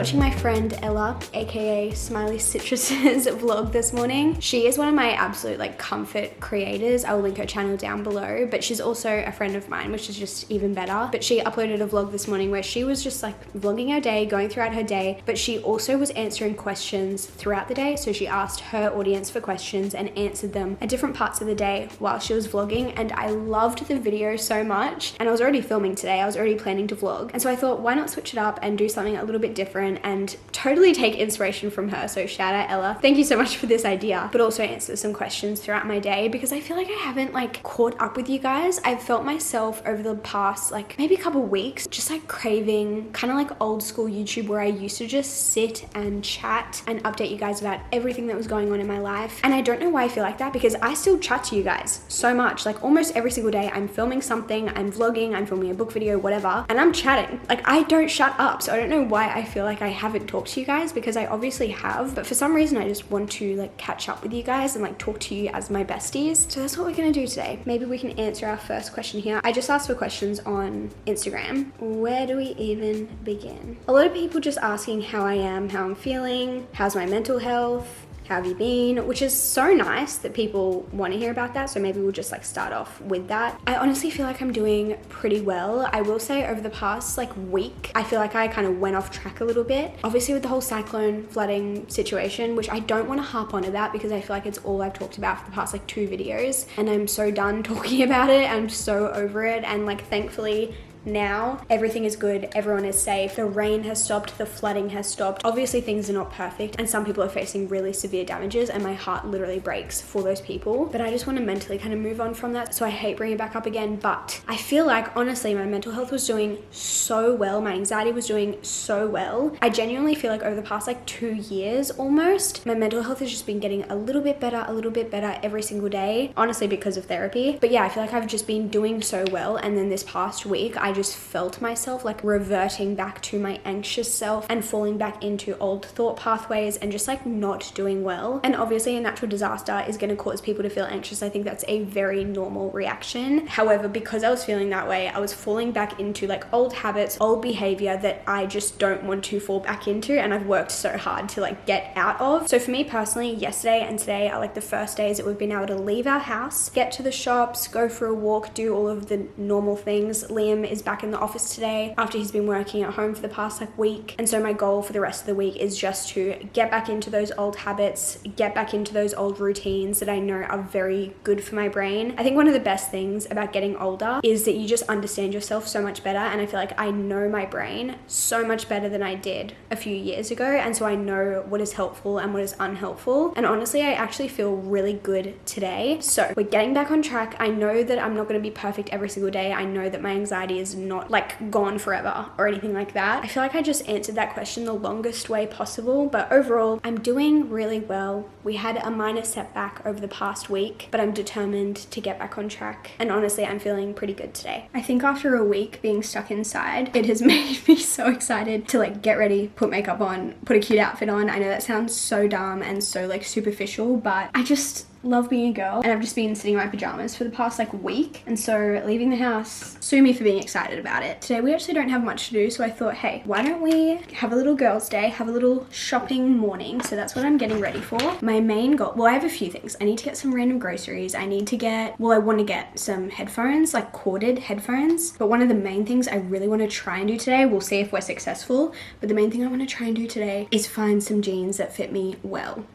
watching my friend Ella, aka Smiley Citrus's vlog this morning. She is one of my absolute like comfort creators. I will link her channel down below, but she's also a friend of mine, which is just even better. But she uploaded a vlog this morning where she was just like vlogging her day, going throughout her day, but she also was answering questions throughout the day. So she asked her audience for questions and answered them at different parts of the day while she was vlogging, and I loved the video so much. And I was already filming today, I was already planning to vlog, and so I thought, why not switch it up and do something a little bit different and totally take inspiration from her. So shout out Ella, thank you so much for this idea, but also answer some questions throughout my day, because I feel like I haven't like caught up with you guys. I've felt myself over the past like maybe a couple weeks just like craving kind of like old school YouTube, where I used to just sit and chat and update you guys about everything that was going on in my life. And I don't know why I feel like that, because I still chat to you guys so much. Like almost every single day I'm filming something, I'm vlogging, I'm filming a book video, whatever, and I'm chatting. Like I don't shut up. So I don't know why I feel like I haven't talked to you guys, because I obviously have, but for some reason I just want to like catch up with you guys and like talk to you as my besties. So that's what we're gonna do today. Maybe we can answer our first question here. I just asked for questions on Instagram. Where do we even begin? A lot of people just asking how I am, how I'm feeling, how's my mental health, how have you been, which is so nice that people want to hear about that. So maybe we'll just like start off with that. I honestly feel like I'm doing pretty well. I will say over the past like week, I feel like I kind of went off track a little bit. Obviously with the whole cyclone flooding situation, which I don't want to harp on about because I feel like it's all I've talked about for the past like 2 videos. And I'm so done talking about it. I'm so over it. And like thankfully, now everything is good, everyone is safe, the rain has stopped, the flooding has stopped. Obviously things are not perfect and some people are facing really severe damages, and my heart literally breaks for those people, but I just want to mentally kind of move on from that. So I hate bringing it back up again, but I feel like honestly my mental health was doing so well, my anxiety was doing so well. I genuinely feel like over the past like 2 years almost, my mental health has just been getting a little bit better every single day, honestly because of therapy. But yeah, I feel like I've just been doing so well, and then this past week I just felt myself like reverting back to my anxious self and falling back into old thought pathways and just like not doing well. And obviously a natural disaster is going to cause people to feel anxious. I think that's a very normal reaction. However, because I was feeling that way, I was falling back into like old habits, old behavior that I just don't want to fall back into, and I've worked so hard to like get out of. So for me personally, yesterday and today are like the first days that we've been able to leave our house, get to the shops, go for a walk, do all of the normal things. Liam is back in the office today after he's been working at home for the past like week, and so my goal for the rest of the week is just to get back into those old habits, get back into those old routines that I know are very good for my brain. I think one of the best things about getting older is that you just understand yourself so much better, and I feel like I know my brain so much better than I did a few years ago, and so I know what is helpful and what is unhelpful. And honestly, I actually feel really good today. So we're getting back on track. I know that I'm not going to be perfect every single day. I know that my anxiety is not like gone forever or anything like that. I feel like I just answered that question the longest way possible, but overall I'm doing really well. We had a minor setback over the past week, but I'm determined to get back on track, and honestly I'm feeling pretty good today. I think after a week being stuck inside, it has made me so excited to like get ready, put makeup on, put a cute outfit on. I know that sounds so dumb and so like superficial, but I just love being a girl, and I've just been sitting in my pajamas for the past like week, and so leaving the house, sue me for being excited about it. Today we actually don't have much to do, so I thought, hey, why don't we have a little girls' day, have a little shopping morning. So that's what I'm getting ready for. My main goal, well, I have a few things. I need to get some random groceries. I need to get, well, I want to get some headphones, like corded headphones, but one of the main things I really want to try and do today, we'll see if we're successful, but the main thing I want to try and do today is find some jeans that fit me well.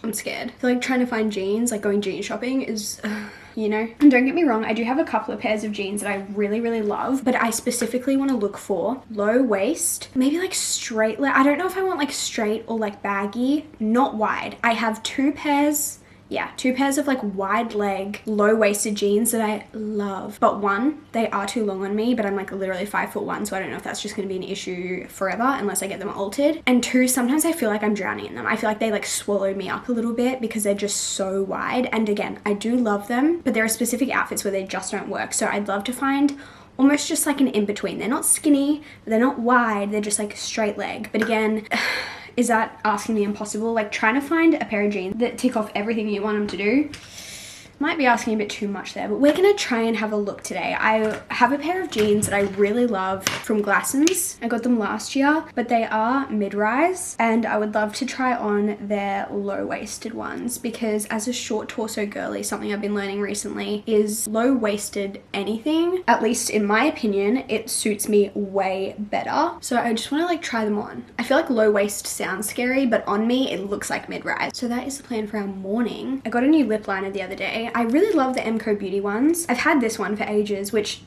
I'm scared. I feel like trying to find jeans, like going jean shopping is, you know. And don't get me wrong, I do have a couple of pairs of jeans that I really love, but I specifically want to look for low waist, maybe like straight leg. I don't know if I want like straight or like baggy, not wide. I have 2 pairs of like wide leg, low waisted jeans that I love. But one, they are too long on me, but I'm like literally 5'1", so I don't know if that's just gonna be an issue forever unless I get them altered. And 2, sometimes I feel like I'm drowning in them. I feel like they like swallow me up a little bit because they're just so wide. And again, I do love them, but there are specific outfits where they just don't work. So I'd love to find almost just like an in-between. They're not skinny, but they're not wide, they're just like straight leg. But again, is that asking the impossible? Like trying to find a pair of jeans that tick off everything you want them to do Might be asking a bit too much there, but we're gonna try and have a look today. I have a pair of jeans that I really love from Glassons. I got them last year, but they are mid-rise, and I would love to try on their low-waisted ones because as a short torso girly, something I've been learning recently is low-waisted anything, at least in my opinion, it suits me way better. So I just want to like try them on. I feel like low waist sounds scary, but on me it looks like mid-rise. So that is the plan for our morning. I got a new lip liner the other day. I really love the MCO Beauty ones. I've had this one for ages, which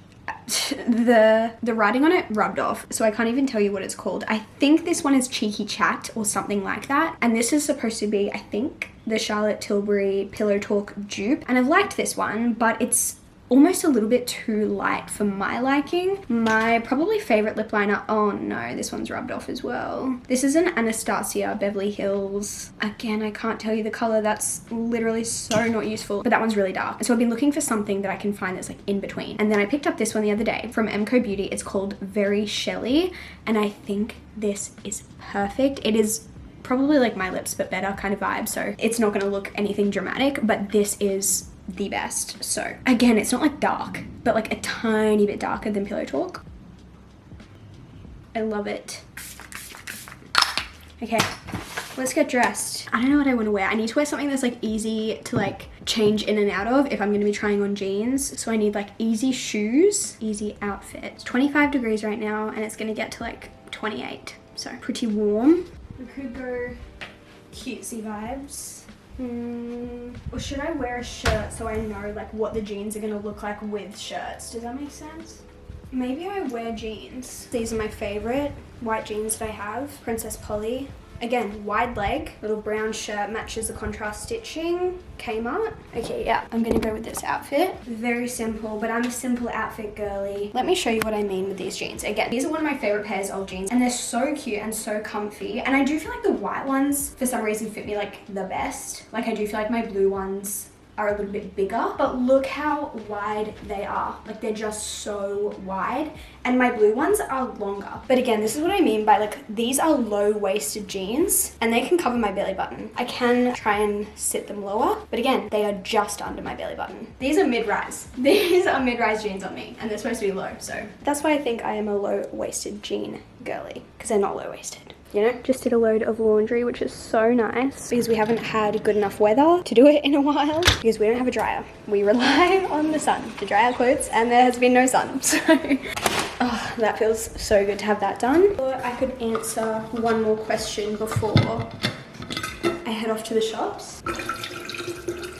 the writing on it rubbed off, so I can't even tell you what it's called. I think this one is Cheeky Chat or something like that, and this is supposed to be, I think, the Charlotte Tilbury Pillow Talk dupe, and I've liked this one, but it's almost a little bit too light for my liking. My probably favorite lip liner, oh no, this one's rubbed off as well. This is an Anastasia Beverly Hills. Again, I can't tell you the color, that's literally so not useful, but that one's really dark. So I've been looking for something that I can find that's like in between. And then I picked up this one the other day from MCO Beauty. It's called Very Shelly, and I think this is perfect. It is probably like my lips but better kind of vibe, so it's not gonna look anything dramatic, but this is the best. So again, it's not like dark, but like a tiny bit darker than Pillow Talk. I love it. Okay, let's get dressed. I don't know what I want to wear. I need to wear something that's like easy to like change in and out of if I'm going to be trying on jeans. So I need like easy shoes, easy outfit. It's 25 degrees right now and it's going to get to like 28, so pretty warm. We could go cutesy vibes. Or should I wear a shirt so I know like what the jeans are gonna look like with shirts? Does that make sense? Maybe I wear jeans. These are my favorite white jeans that I have. Princess Polly. Again, wide leg, little brown shirt, matches the contrast stitching. Kmart. Okay, yeah, I'm gonna go with this outfit. Very simple, but I'm a simple outfit girly. Let me show you what I mean with these jeans. Again, these are one of my favorite pairs of jeans, and they're so cute and so comfy. And I do feel like the white ones, for some reason, fit me like the best. Like I do feel like my blue ones are a little bit bigger, but look how wide they are. Like they're just so wide, and my blue ones are longer. But again, this is what I mean by like, these are low-waisted jeans and they can cover my belly button. I can try and sit them lower, but again, they are just under my belly button. These are mid-rise. These are mid-rise jeans on me, and they're supposed to be low, so that's why I think I am a low-waisted jean girly, because they're not low-waisted. You know, just did a load of laundry, which is so nice because we haven't had good enough weather to do it in a while because we don't have a dryer. We rely on the sun to dry our clothes, and there has been no sun, so oh, that feels so good to have that done. Or I could answer one more question before I head off to the shops.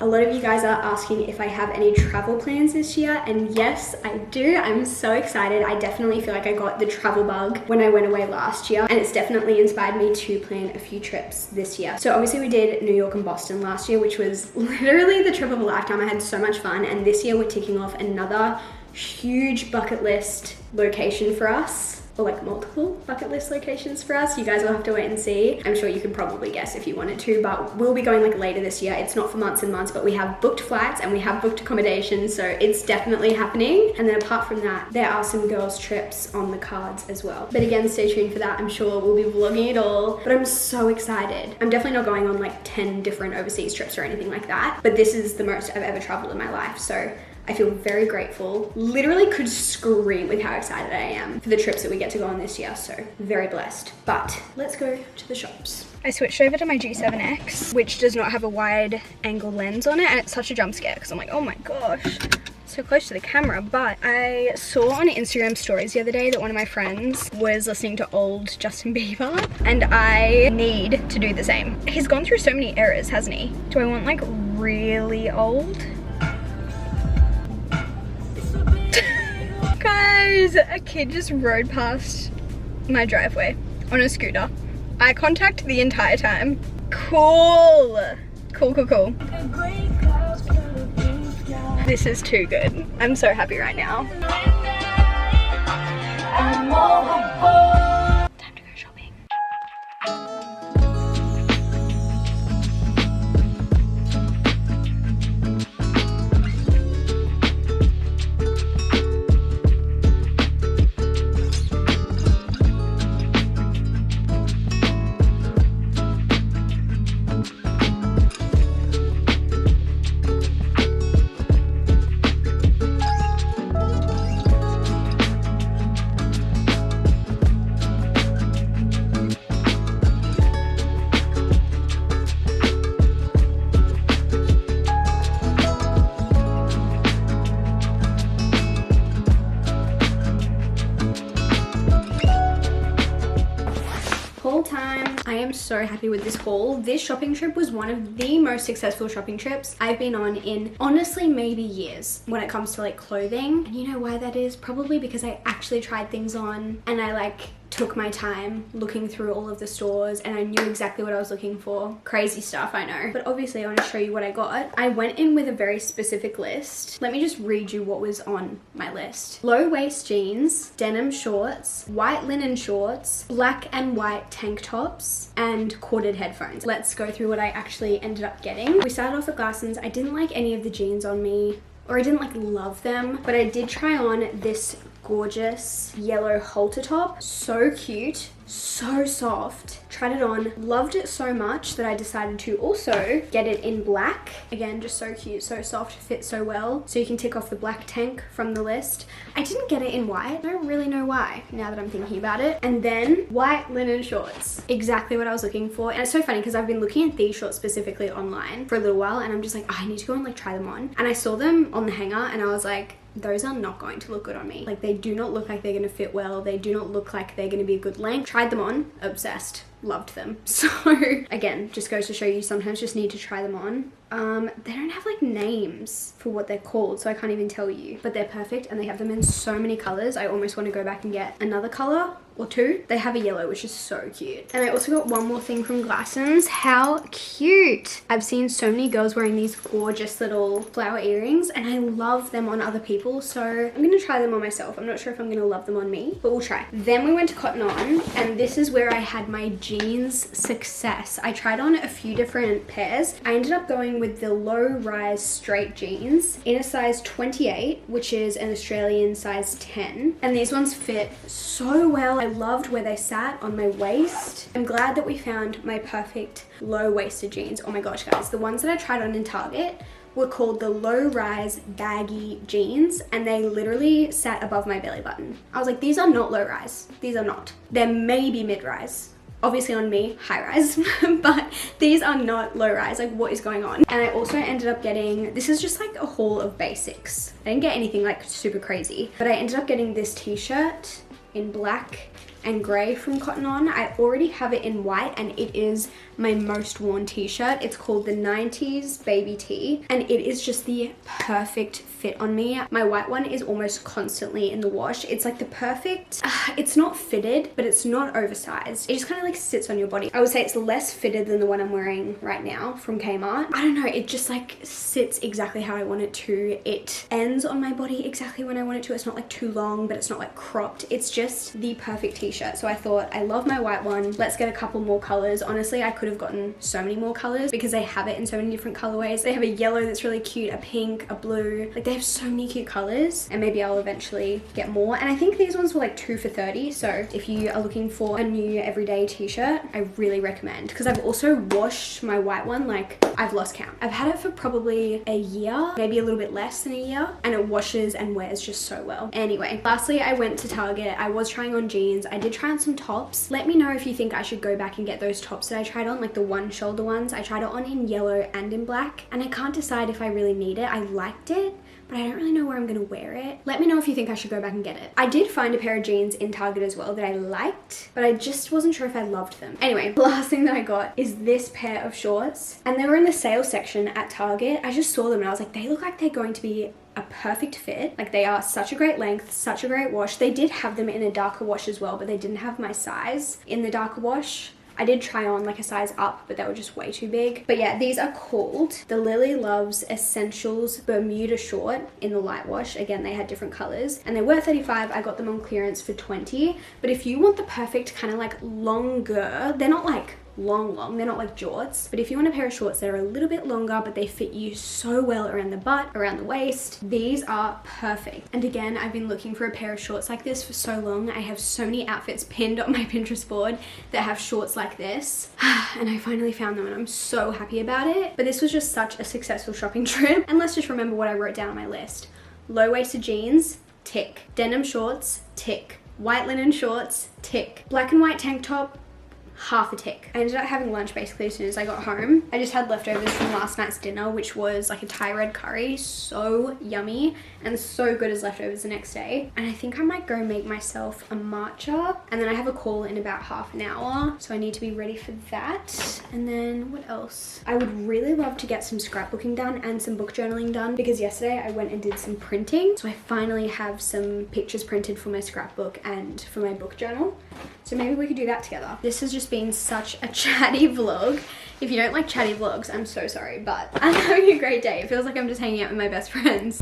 A lot of you guys are asking if I have any travel plans this year, and yes, I do. I'm so excited. I definitely feel like I got the travel bug when I went away last year, and it's definitely inspired me to plan a few trips this year. So obviously we did New York and Boston last year, which was literally the trip of a lifetime. I had so much fun, and this year we're ticking off another huge bucket list location for us. Or like multiple bucket list locations for us. You guys will have to wait and see. I'm sure you could probably guess if you wanted to, but we'll be going like later this year. It's not for months and months, but we have booked flights and we have booked accommodation, so it's definitely happening. And then apart from that, there are some girls' trips on the cards as well. But again, stay tuned for that. I'm sure we'll be vlogging it all, but I'm so excited. I'm definitely not going on like 10 different overseas trips or anything like that, but this is the most I've ever traveled in my life, so I feel very grateful. Literally could scream with how excited I am for the trips that we get to go on this year, so very blessed. But let's go to the shops. I switched over to my G7X, which does not have a wide angle lens on it, and it's such a jump scare because I'm like, oh my gosh, so close to the camera. But I saw on Instagram stories the other day that one of my friends was listening to old Justin Bieber, and I need to do the same. He's gone through so many eras, hasn't he? Do I want like really old? Guys, a kid just rode past my driveway on a scooter. Eye contact the entire time. Cool. Cool, cool, cool. This is too good. I'm so happy right now. Time to go shopping. so happy with this haul. This shopping trip was one of the most successful shopping trips I've been on in honestly maybe years when it comes to like clothing. And you know why that is? Probably because I actually tried things on and I like took my time looking through all of the stores and I knew exactly what I was looking for. Crazy stuff, I know. But obviously I want to show you what I got. I went in with a very specific list. Let me just read you what was on my list. Low waist jeans, denim shorts, white linen shorts, black and white tank tops, and corded headphones. Let's go through what I actually ended up getting. We started off at Glassons. I didn't like any of the jeans on me, or I didn't like love them, but I did try on this gorgeous yellow halter top. So cute, so soft. Tried it on, loved it so much that I decided to also get it in black. Again, just so cute, so soft, fits so well. So you can tick off the black tank from the list. I didn't get it in white. I don't really know why now that I'm thinking about it. And then white linen shorts. Exactly what I was looking for. And it's so funny because I've been looking at these shorts specifically online for a little while and I'm just like, oh, I need to go and like try them on. And I saw them on the hanger and I was like, those are not going to look good on me. Like, they do not look like they're going to fit well. They do not look like they're going to be a good length. Tried them on, obsessed, loved them. So again, just goes to show you sometimes just need to try them on. They don't have like names for what they're called, so I can't even tell you, but they're perfect and they have them in so many colors. I almost want to go back and get another color or two. They have a yellow, which is so cute. And I also got one more thing from Glassons. How cute. I've seen so many girls wearing these gorgeous little flower earrings and I love them on other people, so I'm gonna try them on myself. I'm not sure if I'm gonna love them on me, but we'll try. Then we went to Cotton On and this is where I had my jeans success. I tried on a few different pairs. I ended up going with the low rise straight jeans in a size 28, which is an Australian size 10. And these ones fit so well. I loved where they sat on my waist. I'm glad that we found my perfect low-waisted jeans. Oh my gosh, guys, the ones that I tried on in Target were called the low-rise baggy jeans and they literally sat above my belly button. I was like, these are not low-rise. These are not. They're maybe mid-rise. Obviously on me, high rise, but these are not low rise. Like, what is going on? And I also ended up getting, this is just like a haul of basics. I didn't get anything like super crazy, but I ended up getting this t-shirt in black and grey from Cotton On. I already have it in white and it is my most worn t-shirt. It's called the 90s baby tee and it is just the perfect fit on me. My white one is almost constantly in the wash. It's like the perfect, it's not fitted, but it's not oversized. It just kind of like sits on your body. I would say it's less fitted than the one I'm wearing right now from Kmart. I don't know, it just like sits exactly how I want it to. It ends on my body exactly when I want it to. It's not like too long, but it's not like cropped. It's just the perfect t-shirt. So I thought, I love my white one. Let's get a couple more colors. Honestly, I could have gotten so many more colors because they have it in so many different colorways. They have a yellow that's really cute, a pink, a blue. Like, they have so many cute colors and maybe I'll eventually get more. And I think these ones were like 2 for $30. So if you are looking for a new everyday t-shirt, I really recommend, because I've also washed my white one. Like, I've lost count. I've had it for probably a year, maybe a little bit less than a year, and it washes and wears just so well. Anyway, lastly, I went to Target. I was trying on jeans. I did try on some tops. Let me know if you think I should go back and get those tops that I tried on, like the one shoulder ones. I tried it on in yellow and in black, and I can't decide if I really need it. I liked it, but I don't really know where I'm gonna wear it. Let me know if you think I should go back and get it. I did find a pair of jeans in Target as well that I liked, but I just wasn't sure if I loved them. Anyway, the last thing that I got is this pair of shorts, and they were in the sale section at Target. I just saw them and I was like, they look like they're going to be a perfect fit. Like, they are such a great length, such a great wash. They did have them in a darker wash as well, but they didn't have my size in the darker wash. I did try on like a size up, but they were just way too big. But yeah, these are called the Lily Loves Essentials Bermuda Short in the light wash. Again, they had different colors and they were $35. I got them on clearance for $20. But if you want the perfect kind of like longer, they're not like long, they're not like jorts, but if you want a pair of shorts that are a little bit longer but they fit you so well around the butt, around the waist, these are perfect. And again, I've been looking for a pair of shorts like this for so long. I have so many outfits pinned on my Pinterest board that have shorts like this and I finally found them and I'm so happy about it. But this was just such a successful shopping trip. And let's just remember what I wrote down on my list. Low-waisted jeans, tick. Denim shorts, tick. White linen shorts, tick. Black and white tank top, half a tick. I ended up having lunch basically as soon as I got home. I just had leftovers from last night's dinner, which was like a Thai red curry. So yummy and so good as leftovers the next day. And I think I might go make myself a matcha. And then I have a call in about half an hour, so I need to be ready for that. And then what else? I would really love to get some scrapbooking done and some book journaling done, because yesterday I went and did some printing. So I finally have some pictures printed for my scrapbook and for my book journal. So maybe we could do that together. This has just been such a chatty vlog. If you don't like chatty vlogs, I'm so sorry, but I'm having a great day. It feels like I'm just hanging out with my best friends.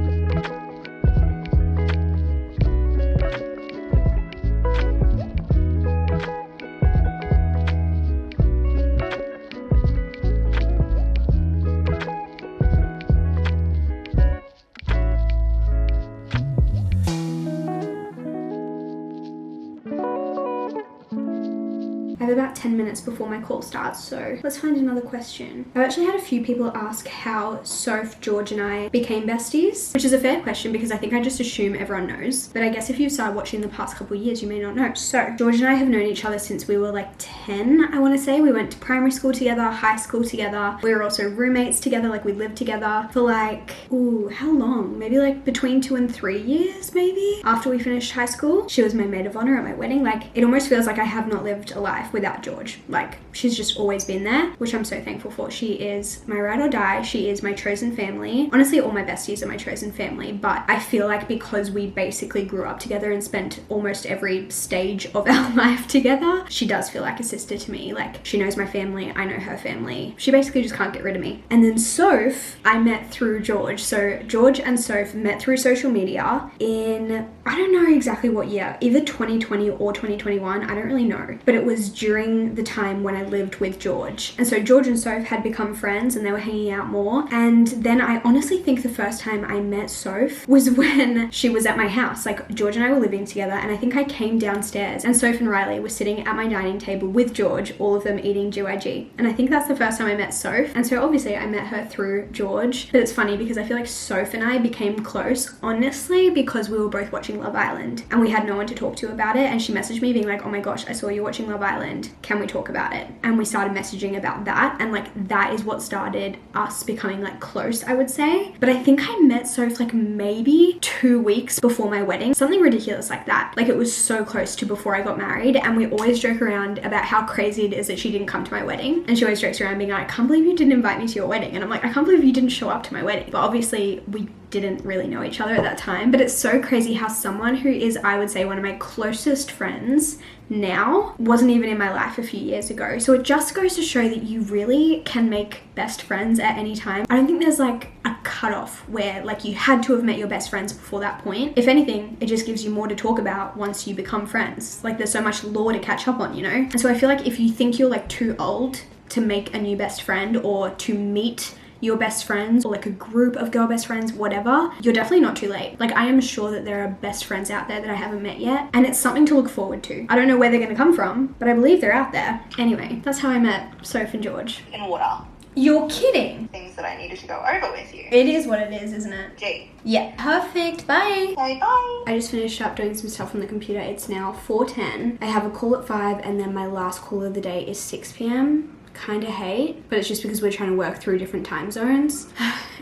I have about 10 minutes before my call starts, so let's find another question. I've actually had a few people ask how Soph, George and I became besties, which is a fair question because I think I just assume everyone knows. But I guess if you've started watching the past couple of years, you may not know. So George and I have known each other since we were like 10, I want to say. We went to primary school together, high school together. We were also roommates together, like we lived together for like, ooh, how long? Maybe like between 2 and 3 years, maybe? After we finished high school, she was my maid of honor at my wedding. Like, it almost feels like I have not lived a life without George. Like, she's just always been there, which I'm so thankful for. She is my ride or die. She is my chosen family. Honestly, all my besties are my chosen family, but I feel like because we basically grew up together and spent almost every stage of our life together, she does feel like a sister to me. Like, she knows my family, I know her family. She basically just can't get rid of me. And then Soph, I met through George. So George and Soph met through social media in, I don't know exactly what year, either 2020 or 2021, I don't really know, but it was during the time when I lived with George. And so George and Soph had become friends and they were hanging out more. And then I honestly think the first time I met Soph was when she was at my house. Like, George and I were living together, and I think I came downstairs and Soph and Riley were sitting at my dining table with George, all of them eating GYG. And I think that's the first time I met Soph. And so obviously I met her through George. But it's funny because I feel like Soph and I became close, honestly, because we were both watching Love Island and we had no one to talk to about it. And she messaged me being like, oh my gosh, I saw you watching Love Island. Can we talk about it? And we started messaging about that, and like that is what started us becoming like close, I would say. But I think I met Soph like maybe 2 weeks before my wedding, something ridiculous like that. Like, it was so close to before I got married, and we always joke around about how crazy it is that she didn't come to my wedding. And she always jokes around being like, I can't believe you didn't invite me to your wedding. And I'm like, I can't believe you didn't show up to my wedding. But obviously we didn't really know each other at that time. But it's so crazy how someone who is, I would say, one of my closest friends now wasn't even in my life a few years ago. So it just goes to show that you really can make best friends at any time. I don't think there's like a cutoff where like you had to have met your best friends before that point. If anything, it just gives you more to talk about once you become friends. Like, there's so much lore to catch up on, you know? And so I feel like if you think you're like too old to make a new best friend or to meet your best friends or like a group of girl best friends, whatever, you're definitely not too late. Like, I am sure that there are best friends out there that I haven't met yet, and it's something to look forward to. I don't know where they're gonna come from, but I believe they're out there. Anyway, that's how I met Soph and George. In water. You're kidding. Things that I needed to go over with you. It is what it is, isn't it? G. Yeah. Perfect. Bye. Say bye. I just finished up doing some stuff on the computer. It's now 4:10. I have a call at 5, and then my last call of the day is 6 p.m. Kind of hate, but it's just because we're trying to work through different time zones.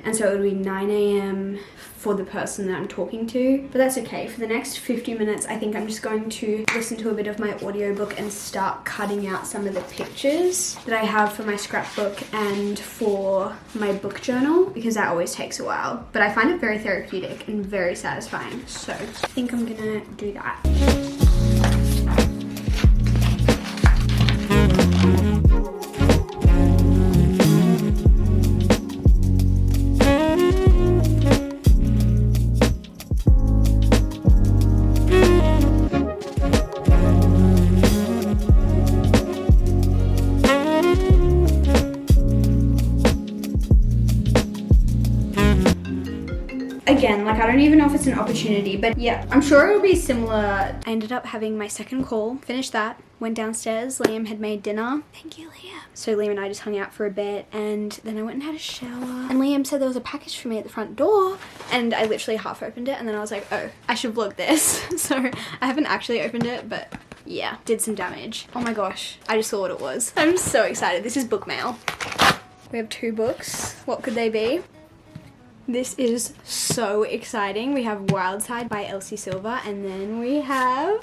And so it would be 9 a.m. for the person that I'm talking to, but that's okay. For the next 50 minutes, I think I'm just going to listen to a bit of my audiobook and start cutting out some of the pictures that I have for my scrapbook and for my book journal, because that always takes a while, but I find it very therapeutic and very satisfying. So I think I'm gonna do that. Again, like, I don't even know if it's an opportunity, but yeah, I'm sure it'll be similar. I ended up having my second call, finished that, went downstairs. Liam had made dinner. Thank you, Liam. So Liam and I just hung out for a bit, and then I went and had a shower. And Liam said there was a package for me at the front door, and I literally half opened it, and then I was like, oh, I should vlog this. So I haven't actually opened it, but yeah, did some damage. Oh my gosh, I just saw what it was. I'm so excited. This is book mail. We have 2 books. What could they be? This is so exciting. We have Wildside by Elsie Silver, and then we have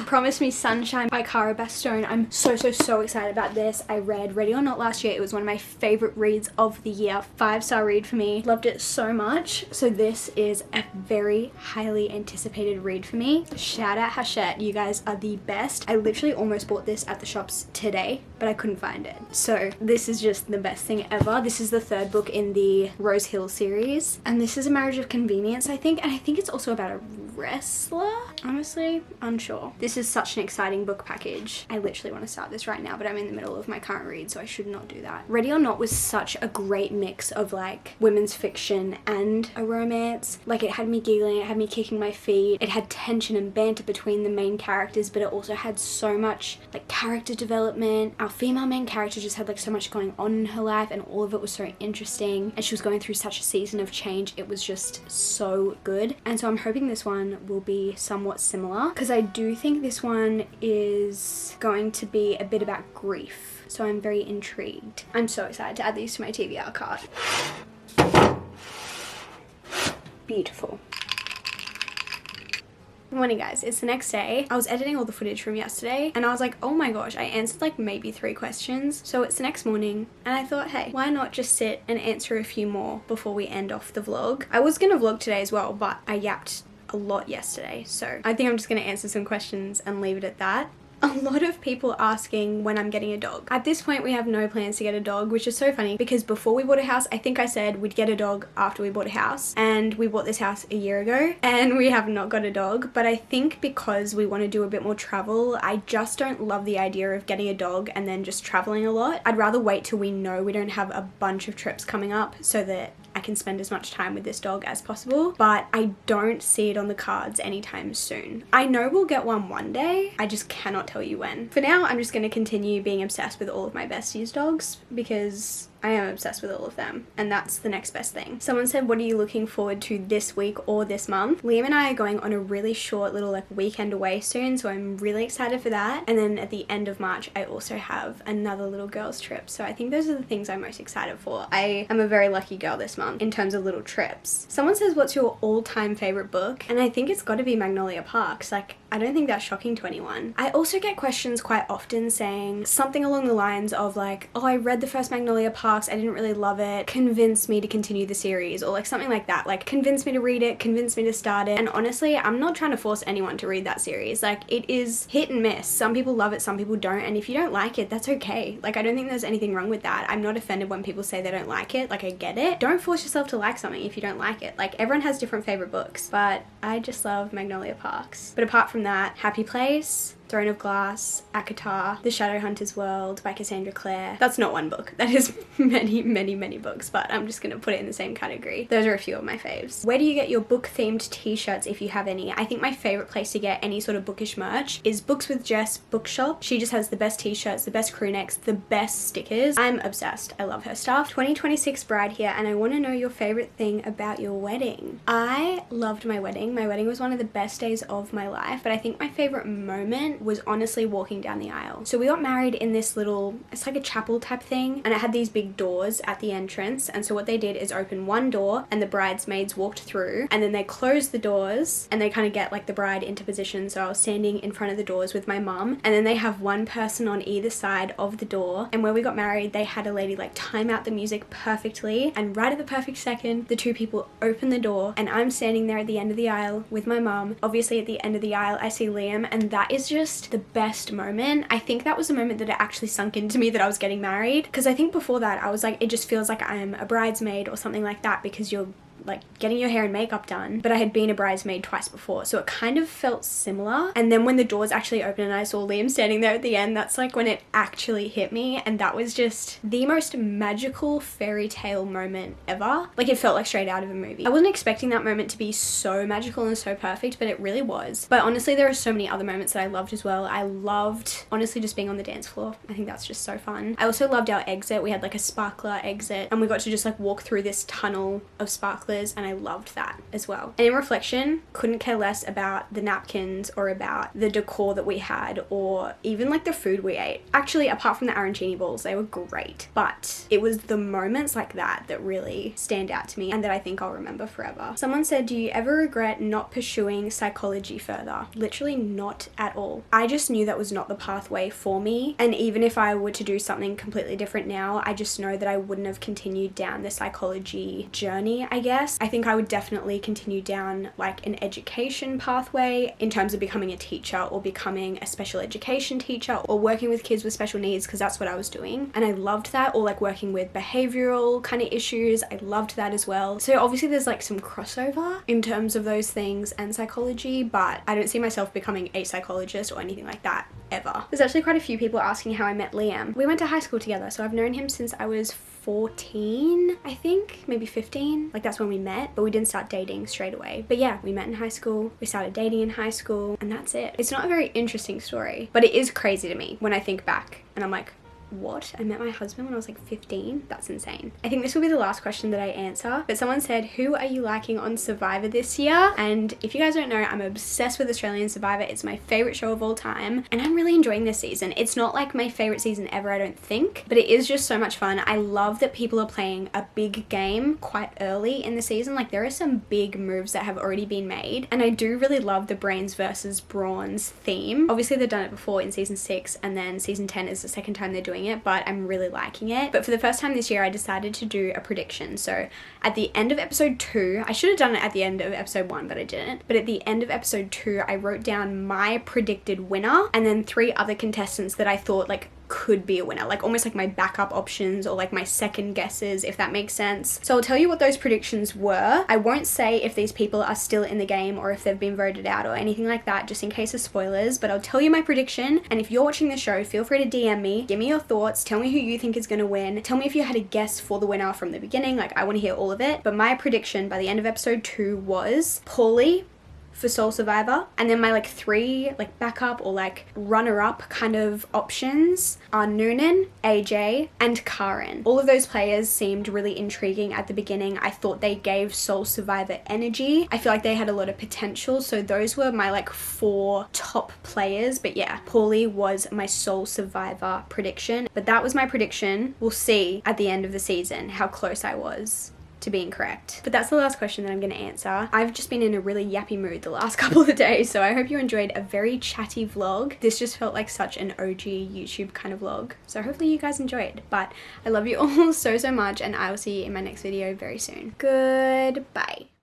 Promise Me Sunshine by Cara Bastone. I'm so excited about this. I read Ready or Not last year. It was one of my favorite reads of the year. 5-star read for me. Loved it so much. So this is a very highly anticipated read for me. Shout out Hachette. You guys are the best. I literally almost bought this at the shops today, but I couldn't find it. So this is just the best thing ever. This is the 3rd book in the Rose Hill series. And this is a marriage of convenience, I think. And I think it's also about a wrestler. Honestly, unsure. This is such an exciting book package. I literally want to start this right now, but I'm in the middle of my current read, so I should not do that. Ready or Not was such a great mix of like women's fiction and a romance. Like it had me giggling, it had me kicking my feet, it had tension and banter between the main characters, but it also had so much like character development. Our female main character just had like so much going on in her life, and all of it was so interesting, and she was going through such a season of change. It was just so good, and so I'm hoping this one will be somewhat similar, because I do think this one is going to be a bit about grief, so I'm very intrigued. I'm so excited to add these to my TBR card. Beautiful. Good morning guys, it's the next day. I was editing all the footage from yesterday and I was like, oh my gosh, I answered like maybe 3 questions. So it's the next morning and I thought, hey, why not just sit and answer a few more before we end off the vlog. I was gonna vlog today as well, but I yapped a lot yesterday, so I think I'm just gonna answer some questions and leave it at that. A lot of people asking when I'm getting a dog. At this point, we have no plans to get a dog, which is so funny because before we bought a house, I think I said we'd get a dog after we bought a house, and we bought this house a year ago and we have not got a dog. But I think because we want to do a bit more travel, I just don't love the idea of getting a dog and then just traveling a lot. I'd rather wait till we know we don't have a bunch of trips coming up so that I can spend as much time with this dog as possible, but I don't see it on the cards anytime soon. I know we'll get one day, I just cannot tell you when. For now, I'm just going to continue being obsessed with all of my besties' dogs because I am obsessed with all of them, and that's the next best thing. Someone said, what are you looking forward to this week or this month? Liam and I are going on a really short little like weekend away soon, so I'm really excited for that. And then at the end of March, I also have another little girls trip. So I think those are the things I'm most excited for. I am a very lucky girl this month in terms of little trips. Someone says, what's your all-time favorite book? And I think it's got to be Magnolia Parks. Like, I don't think that's shocking to anyone. I also get questions quite often saying something along the lines of like, oh, I read the first Magnolia Parks, I didn't really love it, convince me to continue the series, or like something like that. Like, convince me to read it, convince me to start it. And honestly, I'm not trying to force anyone to read that series. Like, it is hit and miss. Some people love it, some people don't, and if you don't like it, that's okay. Like, I don't think there's anything wrong with that. I'm not offended when people say they don't like it. Like, I get it. Don't force yourself to like something if you don't like it. Like, everyone has different favorite books, but I just love Magnolia Parks. But apart from that, Happy Place, Throne of Glass, ACOTAR, The Shadowhunters World by Cassandra Clare. That's not one book. That is many books, but I'm just gonna put it in the same category. Those are a few of my faves. Where do you get your book-themed t-shirts if you have any? I think my favorite place to get any sort of bookish merch is Books with Jess Bookshop. She just has the best t-shirts, the best crew necks, the best stickers. I'm obsessed. I love her stuff. 2026 bride here, and I want to know your favorite thing about your wedding. I loved my wedding. My wedding was one of the best days of my life, but I think my favorite moment was honestly walking down the aisle. So we got married in this little, it's like a chapel type thing, and it had these big doors at the entrance. And so what they did is open one door and the bridesmaids walked through, and then they closed the doors and they kind of get like the bride into position. So I was standing in front of the doors with my mum, and then they have one person on either side of the door. And where we got married, they had a lady like time out the music perfectly, and right at the perfect second, the two people open the door and I'm standing there at the end of the aisle with my mum. Obviously at the end of the aisle, I see Liam, and that is just the best moment. I think that was the moment that it actually sunk into me that I was getting married, because I think before that I was like, it just feels like I'm a bridesmaid or something like that because you're like getting your hair and makeup done, but I had been a bridesmaid twice before, so it kind of felt similar. And then when the doors actually opened and I saw Liam standing there at the end, that's like when it actually hit me, and that was just the most magical fairy tale moment ever. Like, it felt like straight out of a movie. I wasn't expecting that moment to be so magical and so perfect, but it really was. But honestly, there are so many other moments that I loved as well. I loved honestly just being on the dance floor. I think that's just so fun. I also loved our exit. We had like a sparkler exit, and we got to just like walk through this tunnel of sparklers spoilers, and I loved that as well. And in reflection, couldn't care less about the napkins or about the decor that we had or even like the food we ate. Actually, apart from the arancini balls, they were great, but it was the moments like that that really stand out to me and that I think I'll remember forever. Someone said, do you ever regret not pursuing psychology further? Literally not at all. I just knew that was not the pathway for me, and even if I were to do something completely different now, I just know that I wouldn't have continued down the psychology journey, I guess. I think I would definitely continue down like an education pathway in terms of becoming a teacher or becoming a special education teacher or working with kids with special needs, because that's what I was doing and I loved that, or like working with behavioral kind of issues. I loved that as well. So obviously there's like some crossover in terms of those things and psychology, but I don't see myself becoming a psychologist or anything like that ever. There's actually quite a few people asking how I met Liam. We went to high school together, so I've known him since I was 14, I think, maybe 15. Like that's when we met, but we didn't start dating straight away. But yeah, we met in high school, we started dating in high school, and that's it. It's not a very interesting story, but it is crazy to me when I think back and I'm like, what? I met my husband when I was like 15? That's insane. I think this will be the last question that I answer, but someone said, who are you liking on Survivor this year? And if you guys don't know, I'm obsessed with Australian Survivor. It's my favorite show of all time, and I'm really enjoying this season. It's not like my favorite season ever, I don't think, but it is just so much fun. I love that people are playing a big game quite early in the season. Like there are some big moves that have already been made, and I do really love the brains versus brawns theme. Obviously they've done it before in season 6, and then season 10 is the second time they're doing it, but I'm really liking it. But for the first time this year, I decided to do a prediction. So at the end of episode 2, I should have done it at the end of episode 1, but I didn't. But at the end of episode 2, I wrote down my predicted winner and then 3 other contestants that I thought like could be a winner, like almost like my backup options or like my second guesses, if that makes sense. So I'll tell you what those predictions were. I won't say if these people are still in the game or if they've been voted out or anything like that, just in case of spoilers, but I'll tell you my prediction. And if you're watching the show, feel free to DM me, give me your thoughts, tell me who you think is going to win, tell me if you had a guess for the winner from the beginning. Like I want to hear all of it. But my prediction by the end of episode 2 was Paulie for Sole Survivor, and then my like 3 like backup or like runner-up kind of options are Noonan, AJ, and Karen. All of those players seemed really intriguing at the beginning. I thought they gave Sole Survivor energy. I feel like they had a lot of potential, so those were my like 4 top players. But yeah, Paulie was my Sole Survivor prediction, but that was my prediction. We'll see at the end of the season how close I was to being correct. But that's the last question that I'm going to answer. I've just been in a really yappy mood the last couple of days, so I hope you enjoyed a very chatty vlog. This just felt like such an OG YouTube kind of vlog, so hopefully you guys enjoyed. But I love you all so much, and I will see you in my next video very soon. Goodbye.